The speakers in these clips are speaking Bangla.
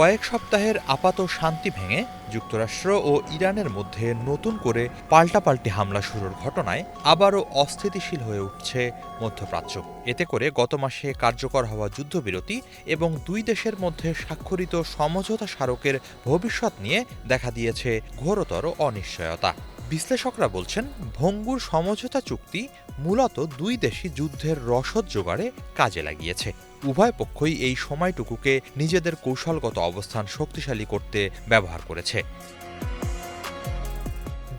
কয়েক সপ্তাহের আপাত শান্তি ভেঙে যুক্তরাষ্ট্র ও ইরানের মধ্যে নতুন করে পাল্টাপাল্টি হামলা শুরুর ঘটনায় আবারও অস্থিতিশীল হয়ে উঠছে মধ্যপ্রাচ্য। এতে করে গত মাসে কার্যকর হওয়া যুদ্ধবিরতি এবং দুই দেশের মধ্যে স্বাক্ষরিত সমঝোতা স্মারকের ভবিষ্যৎ নিয়ে দেখা দিয়েছে ঘোরতর অনিশ্চয়তা। বিশ্লেষকরা বলছেন, ভঙ্গুর সমঝোতা চুক্তি মূলত দুই দেশই যুদ্ধের রসদ জোগাড়ে কাজে লাগিয়েছে। উভয় পক্ষই এই সময়টুকুকে নিজেদের কৌশলগত অবস্থান শক্তিশালী করতে ব্যবহার করেছে।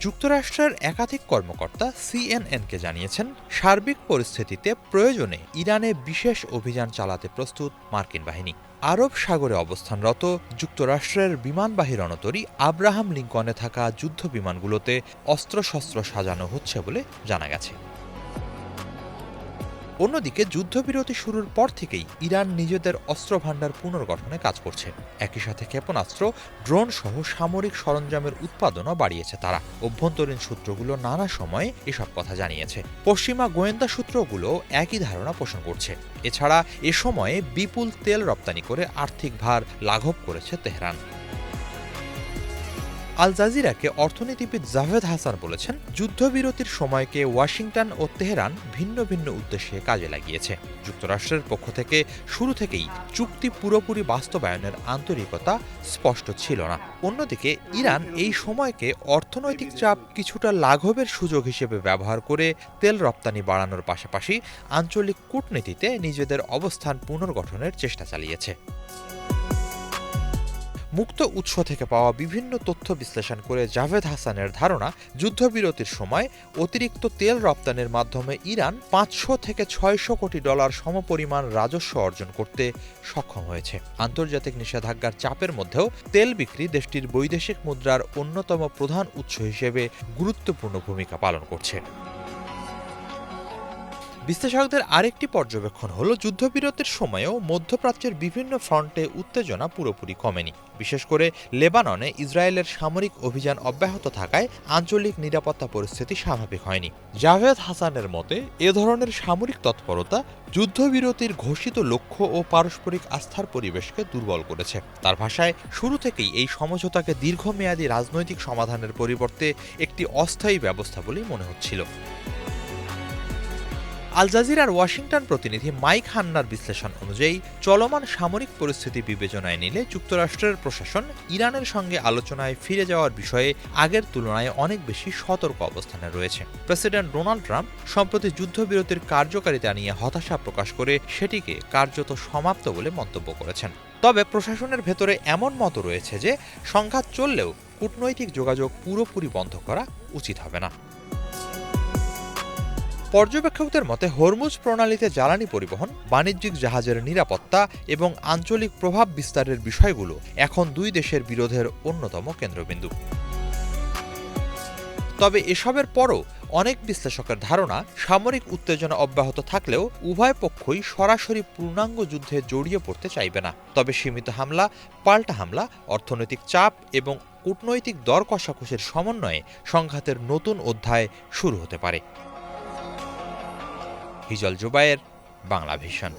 যুক্তরাষ্ট্রের একাধিক কর্মকর্তা সিএনএনকে জানিয়েছেন, সার্বিক পরিস্থিতিতে প্রয়োজনে ইরানে বিশেষ অভিযান চালাতে প্রস্তুত মার্কিন বাহিনী। আরব সাগরে অবস্থানরত যুক্তরাষ্ট্রের বিমানবাহী রণতরী আব্রাহাম লিঙ্কনে থাকা যুদ্ধ বিমানগুলোতে অস্ত্রশস্ত্র সাজানো হচ্ছে বলে জানা গেছে। অন্যদিকে যুদ্ধবিরতি শুরুর পর থেকেই ইরান নিজেদের অস্ত্রভান্ডার পুনর্গঠনে কাজ করছে। একই সাথে ক্ষেপণাস্ত্র, ড্রোন সহ সামরিক সরঞ্জামের উৎপাদনও বাড়িয়েছে তারা। অভ্যন্তরীণ সূত্রগুলো নানা সময়ে এসব কথা জানিয়েছে। পশ্চিমা গোয়েন্দা সূত্রগুলো একই ধারণা পোষণ করছে। এছাড়া এ সময়ে বিপুল তেল রপ্তানি করে আর্থিক ভার লাঘব করেছে তেহরান। আল জাজিরাকে অর্থনীতিবিদ জাভেদ হাসান বলেছেন, যুদ্ধবিরতির সময়কে ওয়াশিংটন ও তেহরান ভিন্ন ভিন্ন উদ্দেশ্যে কাজে লাগিয়েছে। যুক্তরাষ্ট্রের পক্ষ থেকে শুরু থেকেই চুক্তি পুরোপুরি বাস্তবায়নের আন্তরিকতা স্পষ্ট ছিল না। অন্যদিকে ইরান এই সময়কে অর্থনৈতিক চাপ কিছুটা লাঘবের সুযোগ হিসেবে ব্যবহার করে তেল রপ্তানি বাড়ানোর পাশাপাশি আঞ্চলিক কূটনীতিতে নিজেদের অবস্থান পুনর্গঠনের চেষ্টা চালিয়েছে। মুক্ত উৎস থেকে পাওয়া বিভিন্ন তথ্য বিশ্লেষণ করে জাভেদ হাসানের ধারণা, যুদ্ধবিরতির সময় অতিরিক্ত তেল রপ্তানির মাধ্যমে ইরান 500 থেকে 600 কোটি ডলার সমপরিমাণ রাজস্ব অর্জন করতে সক্ষম হয়েছে। আন্তর্জাতিক নিষেধাজ্ঞার চাপের মধ্যেও তেল বিক্রি দেশটির বৈদেশিক মুদ্রার অন্যতম প্রধান উৎস হিসেবে গুরুত্বপূর্ণ ভূমিকা পালন করছে। বিশ্লেষকদের আরেকটি পর্যবেক্ষণ হল, যুদ্ধবিরতির সময়ও মধ্যপ্রাচ্যের বিভিন্ন ফ্রন্টে উত্তেজনা পুরোপুরি কমেনি। বিশেষ করে লেবাননে ইসরায়েলের সামরিক অভিযান অব্যাহত থাকায় আঞ্চলিক নিরাপত্তা পরিস্থিতি স্বাভাবিক হয়নি। জাভেদ হাসানের মতে, এ ধরনের সামরিক তৎপরতা যুদ্ধবিরতির ঘোষিত লক্ষ্য ও পারস্পরিক আস্থার পরিবেশকে দুর্বল করেছে। তার ভাষায়, শুরু থেকেই এই সমঝোতাকে দীর্ঘমেয়াদী রাজনৈতিক সমাধানের পরিবর্তে একটি অস্থায়ী ব্যবস্থা বলেই মনে হচ্ছিল। আল জাজিরার ওয়াশিংটন প্রতিনিধি মাইক হান্নার বিশ্লেষণ অনুযায়ী, চলমান সামরিক পরিস্থিতি বিবেচনায় নিলে যুক্তরাষ্ট্রের প্রশাসন ইরানের সঙ্গে আলোচনায় ফিরে যাওয়ার বিষয়ে আগের তুলনায় অনেক বেশি সতর্ক অবস্থানে রয়েছে। প্রেসিডেন্ট ডোনাল্ড ট্রাম্প সম্প্রতি যুদ্ধবিরতির কার্যকারিতা নিয়ে হতাশা প্রকাশ করে সেটিকে কার্যত সমাপ্ত বলে মন্তব্য করেছেন। তবে প্রশাসনের ভেতরে এমন মত রয়েছে যে, সংঘাত চললেও কূটনৈতিক যোগাযোগ পুরোপুরি বন্ধ করা উচিত হবে না। পর্যবেক্ষকদের মতে, হরমুজ প্রণালীতে জ্বালানি পরিবহন, বাণিজ্যিক জাহাজের নিরাপত্তা এবং আঞ্চলিক প্রভাব বিস্তারের বিষয়গুলো এখন দুই দেশের বিরোধের অন্যতম কেন্দ্রবিন্দু। তবে এসবের পরও অনেক বিশ্লেষকের ধারণা, সামরিক উত্তেজনা অব্যাহত থাকলেও উভয় পক্ষই সরাসরি পূর্ণাঙ্গ যুদ্ধে জড়িয়ে পড়তে চাইবে না। তবে সীমিত হামলা, পাল্টা হামলা, অর্থনৈতিক চাপ এবং কূটনৈতিক দর কষাকষির সমন্বয়ে সংঘাতের নতুন অধ্যায় শুরু হতে পারে। হিজল জুবায়ের, বাংলা ভিশন।